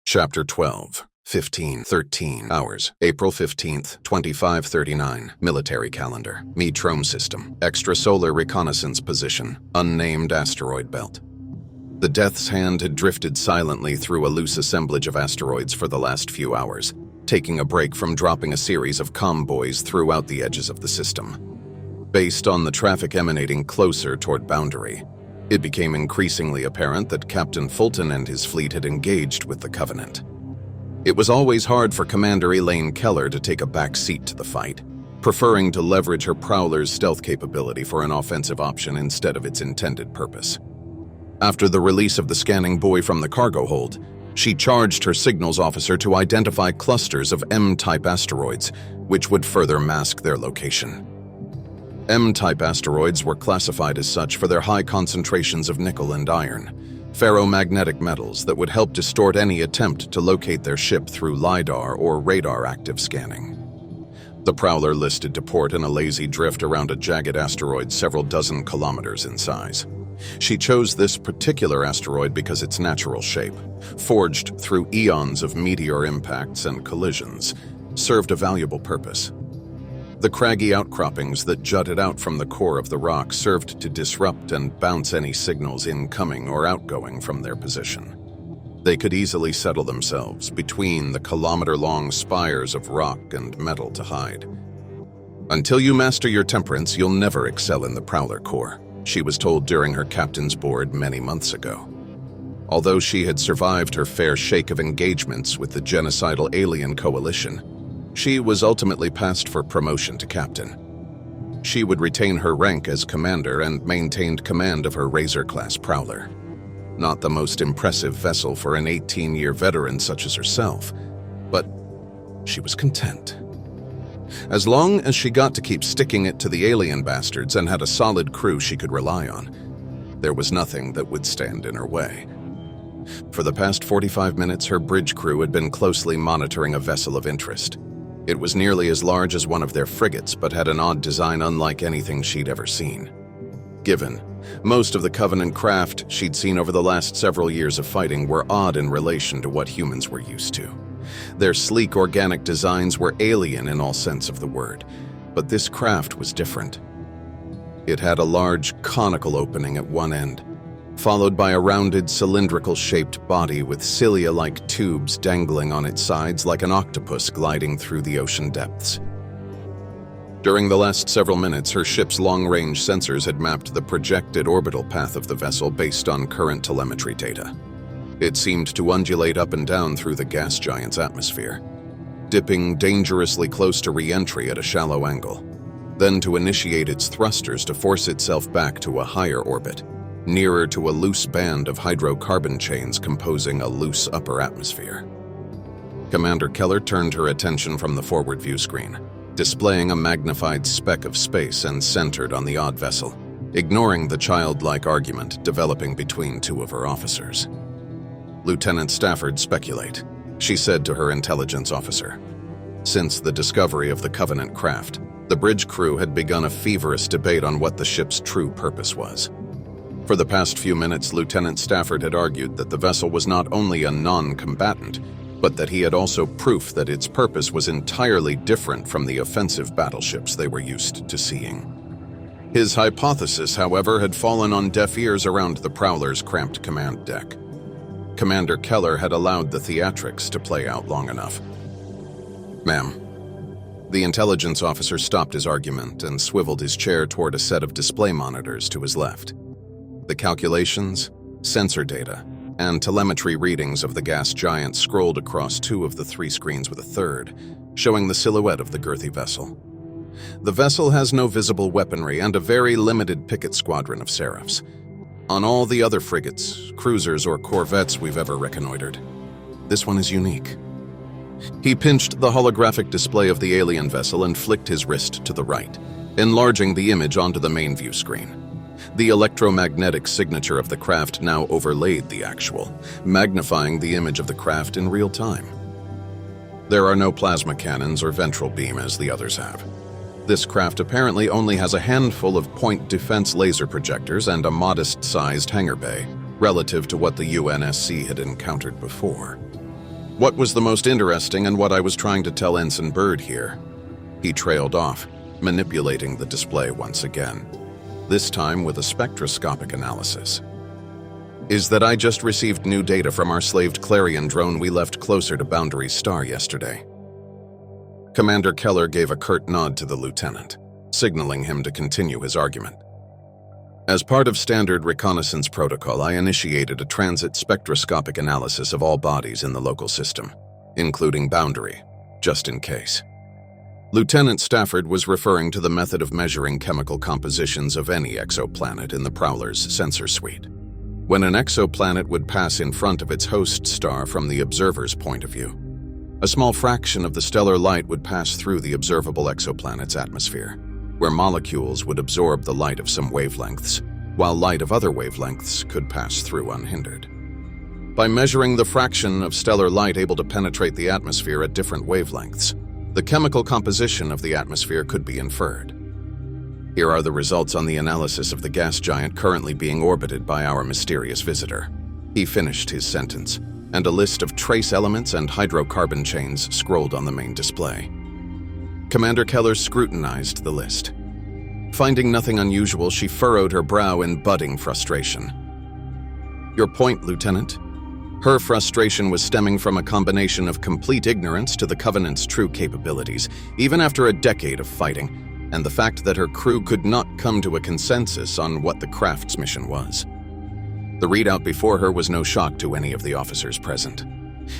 Chapter 12, 15:13 hours, April 15th, 2539, military calendar, Metrome system, extrasolar reconnaissance position, unnamed asteroid belt. The Death's Hand had drifted silently through a loose assemblage of asteroids for the last few hours, taking a break from dropping a series of convoys throughout the edges of the system. Based on the traffic emanating closer toward boundary, it became increasingly apparent that Captain Fulton and his fleet had engaged with the Covenant. It was always hard for Commander Keller to take a back seat to the fight, preferring to leverage her Prowler's stealth capability for an offensive option instead of its intended purpose. After the release of the scanning buoy from the cargo hold, she charged her signals officer to identify clusters of M-type asteroids, which would further mask their location. M-type asteroids were classified as such for their high concentrations of nickel and iron, ferromagnetic metals that would help distort any attempt to locate their ship through LiDAR or radar-active scanning. The Prowler listed to port in a lazy drift around a jagged asteroid several dozen kilometers in size. She chose this particular asteroid because its natural shape, forged through eons of meteor impacts and collisions, served a valuable purpose. The craggy outcroppings that jutted out from the core of the rock served to disrupt and bounce any signals incoming or outgoing from their position. They could easily settle themselves between the kilometer-long spires of rock and metal to hide. "Until you master your temperance, you'll never excel in the Prowler Corps," she was told during her captain's board many months ago. Although she had survived her fair shake of engagements with the genocidal alien coalition, she was ultimately passed for promotion to captain. She would retain her rank as commander and maintained command of her Razor-class Prowler. Not the most impressive vessel for an 18-year veteran such as herself, but she was content. As long as she got to keep sticking it to the alien bastards and had a solid crew she could rely on, there was nothing that would stand in her way. For the past 45 minutes, her bridge crew had been closely monitoring a vessel of interest. It was nearly as large as one of their frigates, but had an odd design unlike anything she'd ever seen. Given, most of the Covenant craft she'd seen over the last several years of fighting were odd in relation to what humans were used to. Their sleek organic designs were alien in all sense of the word, but this craft was different. It had a large conical opening at one end, followed by a rounded cylindrical-shaped body with cilia-like tubes dangling on its sides like an octopus gliding through the ocean depths. During the last several minutes, her ship's long-range sensors had mapped the projected orbital path of the vessel based on current telemetry data. It seemed to undulate up and down through the gas giant's atmosphere, dipping dangerously close to re-entry at a shallow angle, then to initiate its thrusters to force itself back to a higher orbit, nearer to a loose band of hydrocarbon chains composing a loose upper atmosphere. Commander Keller turned her attention from the forward view screen, displaying a magnified speck of space and centered on the odd vessel, ignoring the childlike argument developing between two of her officers. "Lieutenant Stafford speculate," she said to her intelligence officer. Since the discovery of the Covenant craft, the bridge crew had begun a feverish debate on what the ship's true purpose was. For the past few minutes, Lieutenant Stafford had argued that the vessel was not only a non-combatant, but that he had also proof that its purpose was entirely different from the offensive battleships they were used to seeing. His hypothesis, however, had fallen on deaf ears around the Prowler's cramped command deck. Commander Keller had allowed the theatrics to play out long enough. "Ma'am." The intelligence officer stopped his argument and swiveled his chair toward a set of display monitors to his left. The calculations, sensor data, and telemetry readings of the gas giant scrolled across two of the three screens with a third, showing the silhouette of the girthy vessel. The vessel has no visible weaponry and a very limited picket squadron of Seraphs. On all the other frigates, cruisers, or corvettes we've ever reconnoitered, this one is unique. He pinched the holographic display of the alien vessel and flicked his wrist to the right, enlarging the image onto the main view screen. The electromagnetic signature of the craft now overlaid the actual, magnifying the image of the craft in real time. There are no plasma cannons or ventral beam as the others have. This craft apparently only has a handful of point defense laser projectors and a modest-sized hangar bay, relative to what the UNSC had encountered before. What was the most interesting and what I was trying to tell Ensign Byrd here? He trailed off, manipulating the display once again, this time with a spectroscopic analysis. Is that I just received new data from our slaved Clarion drone we left closer to Boundary's star yesterday. Commander Keller gave a curt nod to the lieutenant, signaling him to continue his argument. As part of standard reconnaissance protocol, I initiated a transit spectroscopic analysis of all bodies in the local system, including Boundary, just in case. Lieutenant Stafford was referring to the method of measuring chemical compositions of any exoplanet in the Prowler's sensor suite. When an exoplanet would pass in front of its host star from the observer's point of view, a small fraction of the stellar light would pass through the observable exoplanet's atmosphere, where molecules would absorb the light of some wavelengths, while light of other wavelengths could pass through unhindered. By measuring the fraction of stellar light able to penetrate the atmosphere at different wavelengths, the chemical composition of the atmosphere could be inferred. Here are the results on the analysis of the gas giant currently being orbited by our mysterious visitor. He finished his sentence, and a list of trace elements and hydrocarbon chains scrolled on the main display. Commander Keller scrutinized the list. Finding nothing unusual, she furrowed her brow in budding frustration. Your point, Lieutenant? Her frustration was stemming from a combination of complete ignorance to the Covenant's true capabilities, even after a decade of fighting, and the fact that her crew could not come to a consensus on what the craft's mission was. The readout before her was no shock to any of the officers present.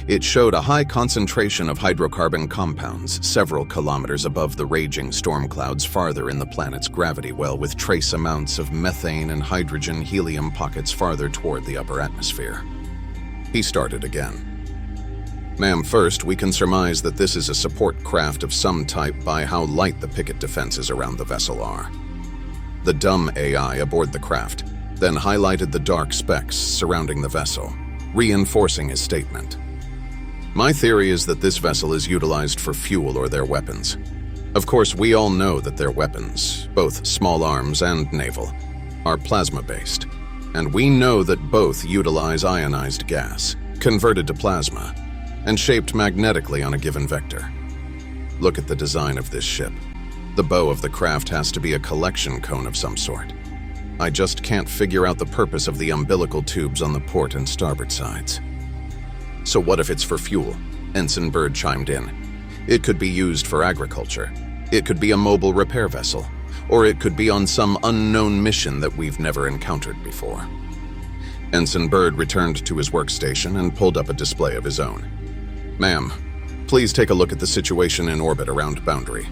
It showed a high concentration of hydrocarbon compounds several kilometers above the raging storm clouds farther in the planet's gravity well, with trace amounts of methane and hydrogen helium pockets farther toward the upper atmosphere. He started again. Ma'am, first, we can surmise that this is a support craft of some type by how light the picket defenses around the vessel are. The dumb AI aboard the craft then highlighted the dark specks surrounding the vessel, reinforcing his statement. My theory is that this vessel is utilized for fuel or their weapons. Of course, we all know that their weapons, both small arms and naval, are plasma-based, and we know that both utilize ionized gas, converted to plasma, and shaped magnetically on a given vector. Look at the design of this ship. The bow of the craft has to be a collection cone of some sort. I just can't figure out the purpose of the umbilical tubes on the port and starboard sides. So what if it's for fuel? Ensign Byrd chimed in. It could be used for agriculture. It could be a mobile repair vessel. Or it could be on some unknown mission that we've never encountered before. Ensign Byrd returned to his workstation and pulled up a display of his own. Ma'am, please take a look at the situation in orbit around Boundary.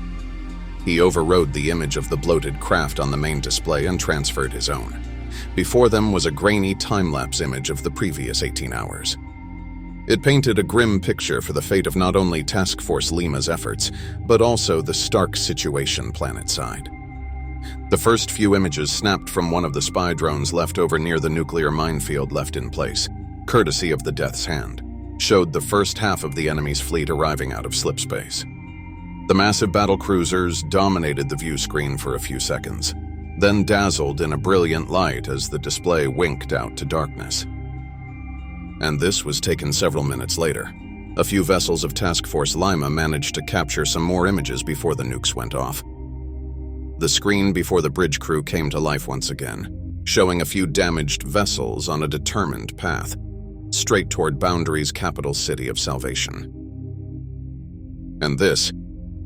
He overrode the image of the bloated craft on the main display and transferred his own. Before them was a grainy time-lapse image of the previous 18 hours. It painted a grim picture for the fate of not only Task Force Lima's efforts, but also the stark situation planet-side. The first few images snapped from one of the spy drones left over near the nuclear minefield left in place, courtesy of the Death's Hand, showed the first half of the enemy's fleet arriving out of slipspace. The massive battle cruisers dominated the view screen for a few seconds, then dazzled in a brilliant light as the display winked out to darkness. And this was taken several minutes later. A few vessels of Task Force Lima managed to capture some more images before the nukes went off. The screen before the bridge crew came to life once again, showing a few damaged vessels on a determined path, straight toward Boundary's capital city of salvation. And this,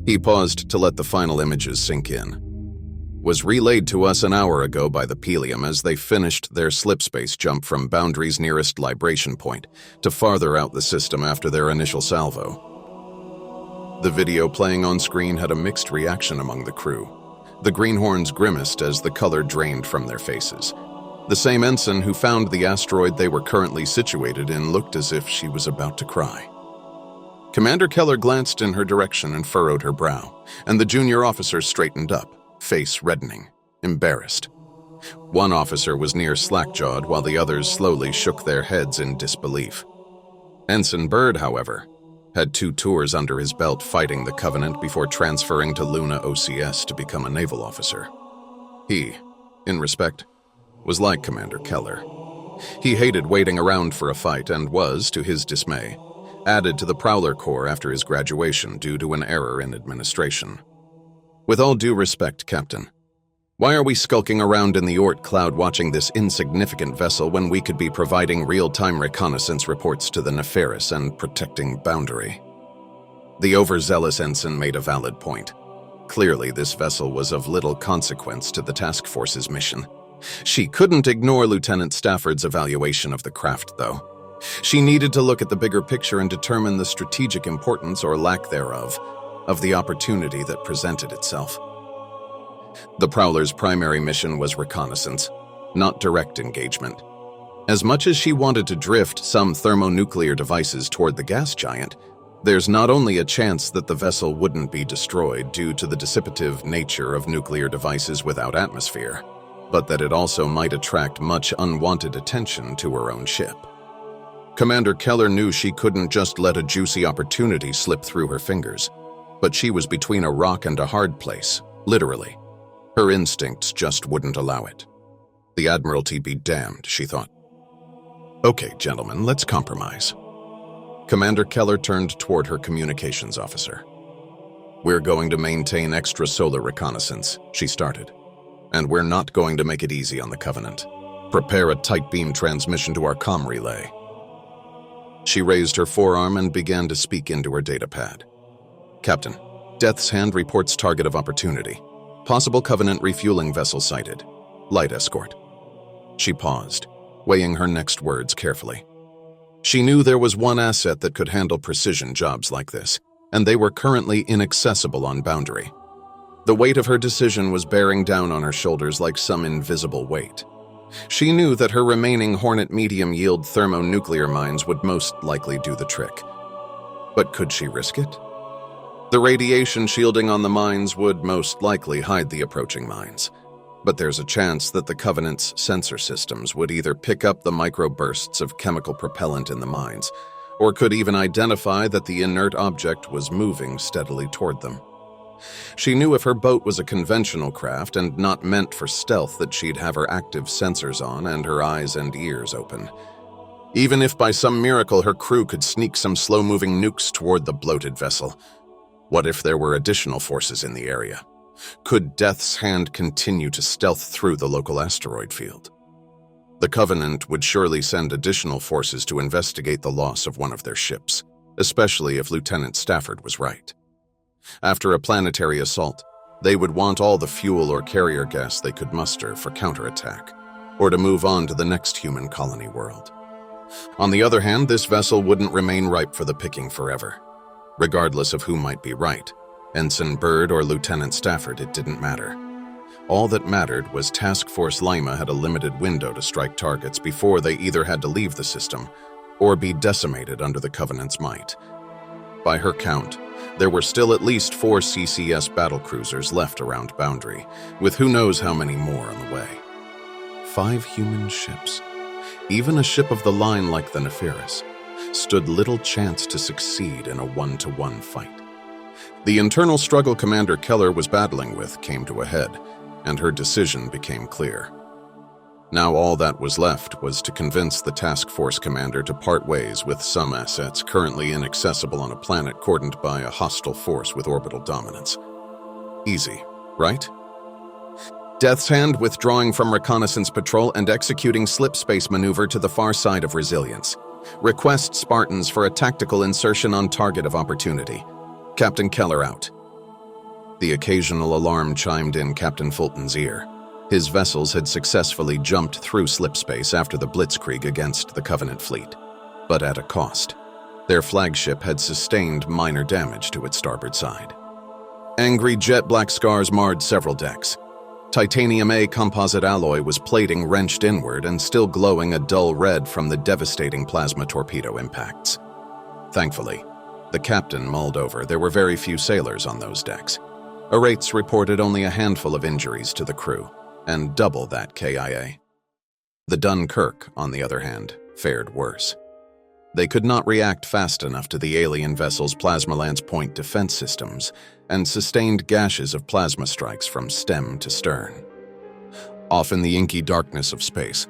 he paused to let the final images sink in, was relayed to us an hour ago by the Pelium as they finished their slipspace jump from Boundary's nearest libration point to farther out the system after their initial salvo. The video playing on screen had a mixed reaction among the crew. The greenhorns grimaced as the color drained from their faces. The same ensign who found the asteroid they were currently situated in looked as if she was about to cry. Commander Keller glanced in her direction and furrowed her brow, and the junior officer straightened up, face reddening, embarrassed. One officer was near slack-jawed while the others slowly shook their heads in disbelief. Ensign Byrd, however, had 2 tours under his belt fighting the Covenant before transferring to Luna OCS to become a naval officer. He, in respect, was like Commander Keller. He hated waiting around for a fight and was, to his dismay, added to the Prowler Corps after his graduation due to an error in administration. With all due respect, Captain, why are we skulking around in the Oort cloud watching this insignificant vessel when we could be providing real-time reconnaissance reports to the Nefaris and protecting Boundary? The overzealous ensign made a valid point. Clearly, this vessel was of little consequence to the task force's mission. She couldn't ignore Lieutenant Stafford's evaluation of the craft, though. She needed to look at the bigger picture and determine the strategic importance, or lack thereof, of the opportunity that presented itself. The Prowler's primary mission was reconnaissance, not direct engagement. As much as she wanted to drift some thermonuclear devices toward the gas giant, there's not only a chance that the vessel wouldn't be destroyed due to the dissipative nature of nuclear devices without atmosphere, but that it also might attract much unwanted attention to her own ship. Commander Keller knew she couldn't just let a juicy opportunity slip through her fingers, but she was between a rock and a hard place, literally. Her instincts just wouldn't allow it. The Admiralty be damned, she thought. Okay, gentlemen, let's compromise. Commander Keller turned toward her communications officer. We're going to maintain extrasolar reconnaissance, she started. And we're not going to make it easy on the Covenant. Prepare a tight beam transmission to our comm relay. She raised her forearm and began to speak into her datapad. Captain, Death's Hand reports target of opportunity. Possible Covenant refueling vessel sighted. Light escort. She paused, weighing her next words carefully. She knew there was one asset that could handle precision jobs like this, and they were currently inaccessible on Boundary. The weight of her decision was bearing down on her shoulders like some invisible weight. She knew that her remaining Hornet medium-yield thermonuclear mines would most likely do the trick. But could she risk it? The radiation shielding on the mines would most likely hide the approaching mines. But there's a chance that the Covenant's sensor systems would either pick up the microbursts of chemical propellant in the mines, or could even identify that the inert object was moving steadily toward them. She knew if her boat was a conventional craft and not meant for stealth that she'd have her active sensors on and her eyes and ears open. Even if by some miracle her crew could sneak some slow-moving nukes toward the bloated vessel, what if there were additional forces in the area? Could Death's Hand continue to stealth through the local asteroid field? The Covenant would surely send additional forces to investigate the loss of one of their ships, especially if Lieutenant Stafford was right. After a planetary assault, they would want all the fuel or carrier gas they could muster for counterattack, or to move on to the next human colony world. On the other hand, this vessel wouldn't remain ripe for the picking forever. Regardless of who might be right, Ensign Byrd or Lieutenant Stafford, it didn't matter. All that mattered was Task Force Lima had a limited window to strike targets before they either had to leave the system or be decimated under the Covenant's might. By her count, there were still at least 4 CCS battlecruisers left around Boundary, with who knows how many more on the way. 5 human ships. Even a ship of the line like the Nefaris stood little chance to succeed in a 1-to-1 fight. The internal struggle Commander Keller was battling with came to a head, and her decision became clear. Now all that was left was to convince the task force commander to part ways with some assets currently inaccessible on a planet cordoned by a hostile force with orbital dominance. Easy, right? Death's Hand withdrawing from reconnaissance patrol and executing slip space maneuver to the far side of Resilience. Request Spartans for a tactical insertion on target of opportunity. Captain Keller out. The occasional alarm chimed in Captain Fulton's ear. His vessels had successfully jumped through slipspace after the blitzkrieg against the Covenant fleet, but at a cost. Their flagship had sustained minor damage to its starboard side. Angry jet-black scars marred several decks. Titanium A composite alloy was plating wrenched inward and still glowing a dull red from the devastating plasma torpedo impacts. Thankfully, the captain mulled over there were very few sailors on those decks. Arates reported only a handful of injuries to the crew, and double that KIA. The Dunkirk, on the other hand, fared worse. They could not react fast enough to the alien vessel's plasma lance point defense systems and sustained gashes of plasma strikes from stem to stern. Off in the inky darkness of space,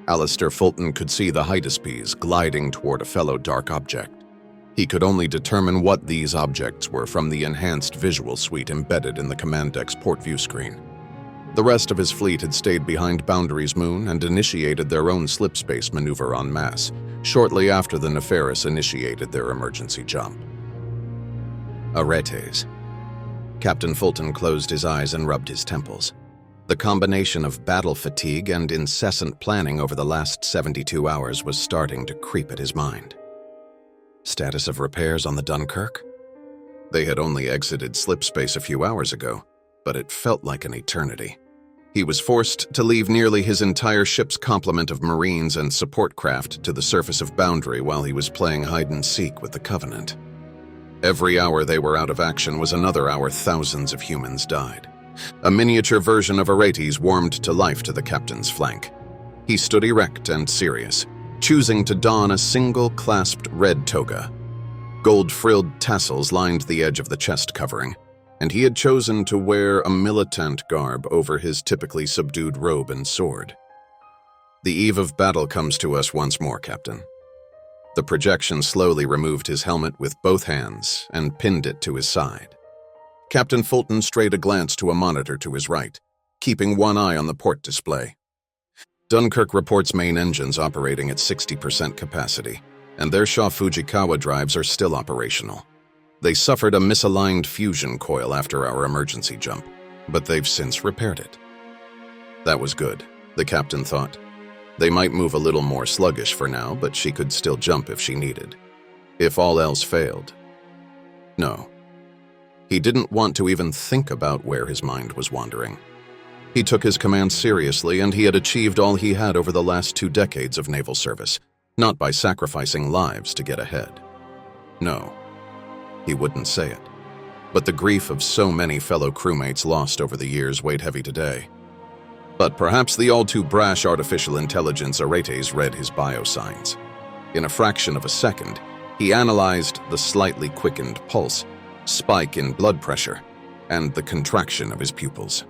Alistair Fulton could see the Hydaspes gliding toward a fellow dark object. He could only determine what these objects were from the enhanced visual suite embedded in the command deck's port view screen. The rest of his fleet had stayed behind Boundary's moon and initiated their own slipspace maneuver en masse, shortly after the Nefaris initiated their emergency jump. Aretes. Captain Fulton closed his eyes and rubbed his temples. The combination of battle fatigue and incessant planning over the last 72 hours was starting to creep at his mind. Status of repairs on the Dunkirk? They had only exited slipspace a few hours ago, but it felt like an eternity. He was forced to leave nearly his entire ship's complement of Marines and support craft to the surface of Boundary while he was playing hide-and-seek with the Covenant. Every hour they were out of action was another hour thousands of humans died. A miniature version of Aretes warmed to life to the captain's flank. He stood erect and serious, choosing to don a single clasped red toga. Gold-frilled tassels lined the edge of the chest covering, and he had chosen to wear a militant garb over his typically subdued robe and sword. The eve of battle comes to us once more, Captain. The projection slowly removed his helmet with both hands and pinned it to his side. Captain Fulton strayed a glance to a monitor to his right, keeping one eye on the port display. Dunkirk reports main engines operating at 60% capacity, and their Shaw Fujikawa drives are still operational. They suffered a misaligned fusion coil after our emergency jump, but they've since repaired it. That was good, the captain thought. They might move a little more sluggish for now, but she could still jump if she needed. If all else failed. No. He didn't want to even think about where his mind was wandering. He took his command seriously, and he had achieved all he had over the last 2 decades of naval service, not by sacrificing lives to get ahead. No. He wouldn't say it. But the grief of so many fellow crewmates lost over the years weighed heavy today. But perhaps the all-too-brash artificial intelligence Aretes read his biosigns. In a fraction of a second, he analyzed the slightly quickened pulse, spike in blood pressure, and the contraction of his pupils.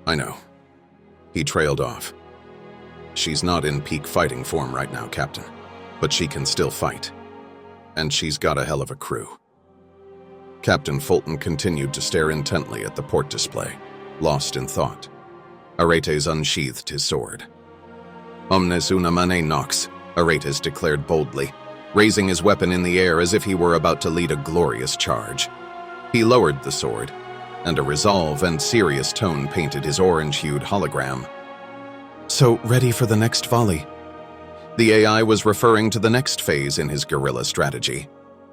I know. He trailed off. She's not in peak fighting form right now, Captain, but she can still fight. And she's got a hell of a crew. Captain Fulton continued to stare intently at the port display, lost in thought. Aretes unsheathed his sword. Omnes una mane nox, Aretes declared boldly, raising his weapon in the air as if he were about to lead a glorious charge. He lowered the sword, and a resolve and serious tone painted his orange-hued hologram. So, ready for the next volley. The AI was referring to the next phase in his guerrilla strategy.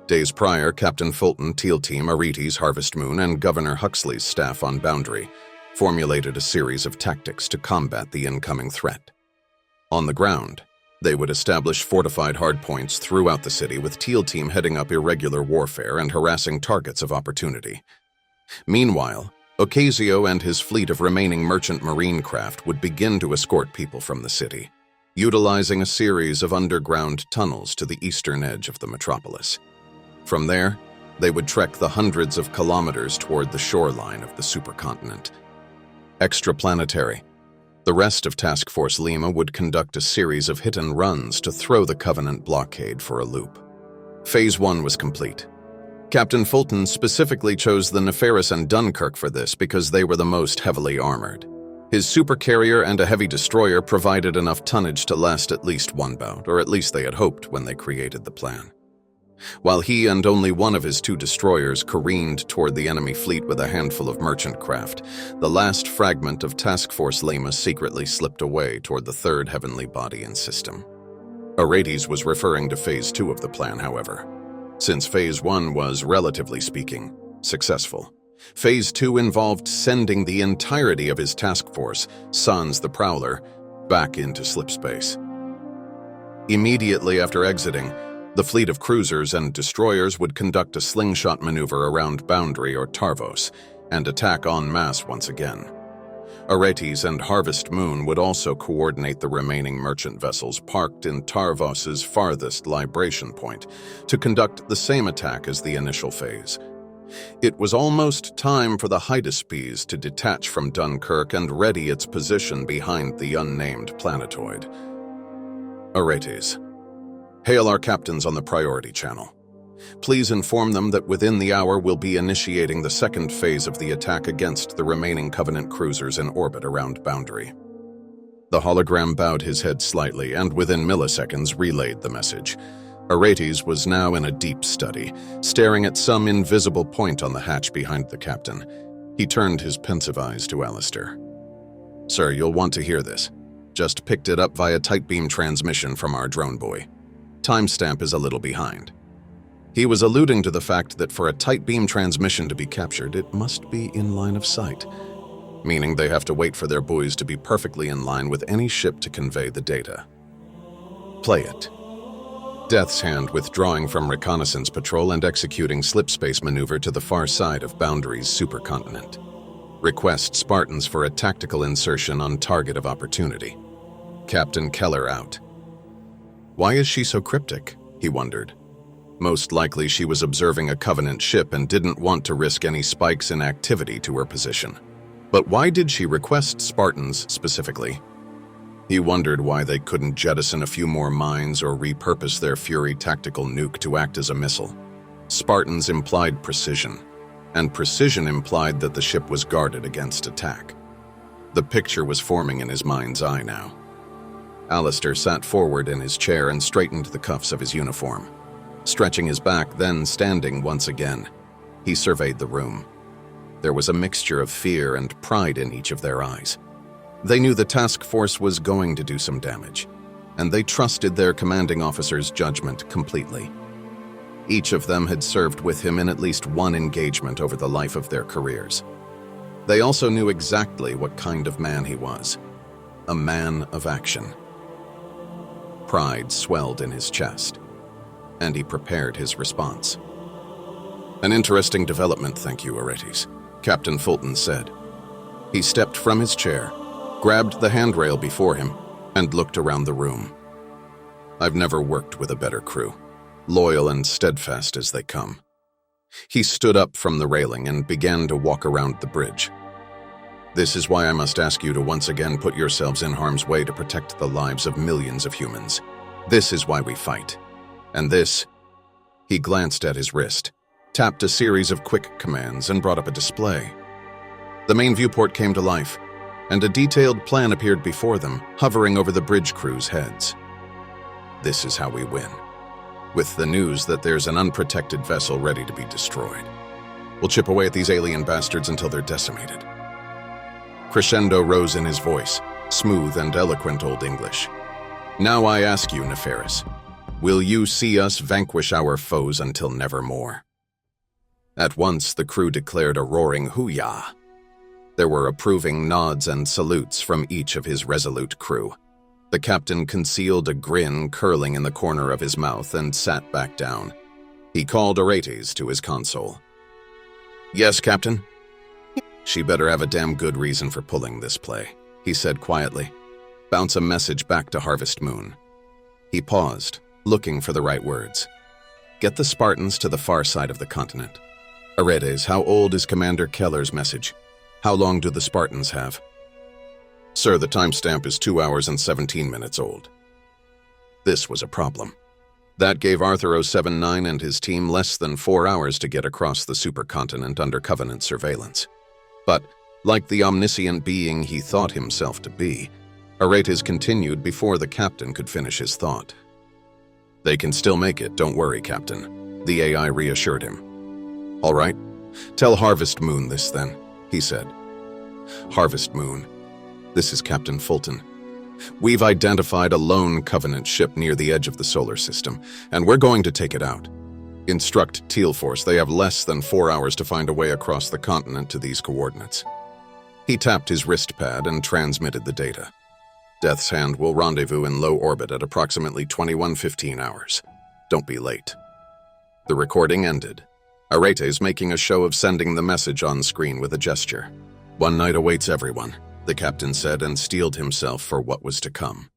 Days prior, Captain Fulton, Teal Team, Aretes, Harvest Moon, and Governor Huxley's staff on Boundary formulated a series of tactics to combat the incoming threat. On the ground, they would establish fortified hardpoints throughout the city, with Teal Team heading up irregular warfare and harassing targets of opportunity. Meanwhile, Ocasio and his fleet of remaining merchant marine craft would begin to escort people from the city, utilizing a series of underground tunnels to the eastern edge of the metropolis. From there, they would trek the hundreds of kilometers toward the shoreline of the supercontinent. Extraplanetary. The rest of Task Force Lima would conduct a series of hit-and-runs to throw the Covenant blockade for a loop. Phase 1 was complete. Captain Fulton specifically chose the Nefaris and Dunkirk for this because they were the most heavily armored. His supercarrier and a heavy destroyer provided enough tonnage to last at least one bout, or at least they had hoped when they created the plan. While he and only one of his 2 destroyers careened toward the enemy fleet with a handful of merchant craft, the last fragment of Task Force Lima secretly slipped away toward the 3rd heavenly body and system. Aretes was referring to Phase 2 of the plan, however. Since Phase 1 was, relatively speaking, successful, Phase 2 involved sending the entirety of his task force, Sans the Prowler, back into slipspace. Immediately after exiting, the fleet of cruisers and destroyers would conduct a slingshot maneuver around Boundary or Tarvos and attack en masse once again. Aretes and Harvest Moon would also coordinate the remaining merchant vessels parked in Tarvos's farthest libration point to conduct the same attack as the initial phase. It was almost time for the Hydaspes to detach from Dunkirk and ready its position behind the unnamed planetoid. Aretes. Hail our captains on the priority channel. Please inform them that within the hour we'll be initiating the second phase of the attack against the remaining Covenant cruisers in orbit around Boundary. The hologram bowed his head slightly and within milliseconds relayed the message. Aretes was now in a deep study, staring at some invisible point on the hatch behind the captain. He turned his pensive eyes to Alistair. "Sir, you'll want to hear this. Just picked it up via tight beam transmission from our drone boy. Timestamp is a little behind." He was alluding to the fact that for a tight beam transmission to be captured, it must be in line of sight, meaning they have to wait for their buoys to be perfectly in line with any ship to convey the data. Play it. Death's Hand withdrawing from reconnaissance patrol and executing slipspace maneuver to the far side of Boundary's supercontinent. Request Spartans for a tactical insertion on target of opportunity. Captain Keller out. Why is she so cryptic? He wondered. Most likely she was observing a Covenant ship and didn't want to risk any spikes in activity to her position. But why did she request Spartans specifically? He wondered why they couldn't jettison a few more mines or repurpose their Fury tactical nuke to act as a missile. Spartans implied precision, and precision implied that the ship was guarded against attack. The picture was forming in his mind's eye now. Alistair sat forward in his chair and straightened the cuffs of his uniform. Stretching his back, then standing once again, he surveyed the room. There was a mixture of fear and pride in each of their eyes. They knew the task force was going to do some damage, and they trusted their commanding officer's judgment completely. Each of them had served with him in at least one engagement over the life of their careers. They also knew exactly what kind of man he was, a man of action. Pride swelled in his chest, and he prepared his response. "An interesting development, thank you, Aretes," Captain Fulton said. He stepped from his chair, grabbed the handrail before him, and looked around the room. "I've never worked with a better crew, loyal and steadfast as they come." He stood up from the railing and began to walk around the bridge. "This is why I must ask you to once again put yourselves in harm's way to protect the lives of millions of humans. This is why we fight. And this," he glanced at his wrist, tapped a series of quick commands, and brought up a display. The main viewport came to life, and a detailed plan appeared before them, hovering over the bridge crew's heads. "This is how we win. With the news that there's an unprotected vessel ready to be destroyed. We'll chip away at these alien bastards until they're decimated." Crescendo rose in his voice, smooth and eloquent Old English. "Now I ask you, Neferis, will you see us vanquish our foes until nevermore?" At once the crew declared a roaring hoo-yah. There were approving nods and salutes from each of his resolute crew. The captain concealed a grin curling in the corner of his mouth and sat back down. He called Aretes to his console. "Yes, Captain?" "She better have a damn good reason for pulling this play," he said quietly. "Bounce a message back to Harvest Moon." He paused, looking for the right words. "Get the Spartans to the far side of the continent. Aretes, how old is Commander Keller's message? How long do the Spartans have?" "Sir, the timestamp is 2 hours and 17 minutes old." This was a problem. That gave Arthur 079 and his team less than 4 hours to get across the supercontinent under Covenant surveillance. But, like the omniscient being he thought himself to be, Aretes continued before the captain could finish his thought. "They can still make it, don't worry, Captain," the AI reassured him. "All right, tell Harvest Moon this then," he said. "Harvest Moon, this is Captain Fulton. We've identified a lone Covenant ship near the edge of the solar system, and we're going to take it out. Instruct Teal Force they have less than 4 hours to find a way across the continent to these coordinates." He tapped his wrist pad and transmitted the data. "Death's Hand will rendezvous in low orbit at approximately 21:15 hours. Don't be late." The recording ended, Aretes making a show of sending the message on screen with a gesture. "One night awaits everyone," the captain said, and steeled himself for what was to come.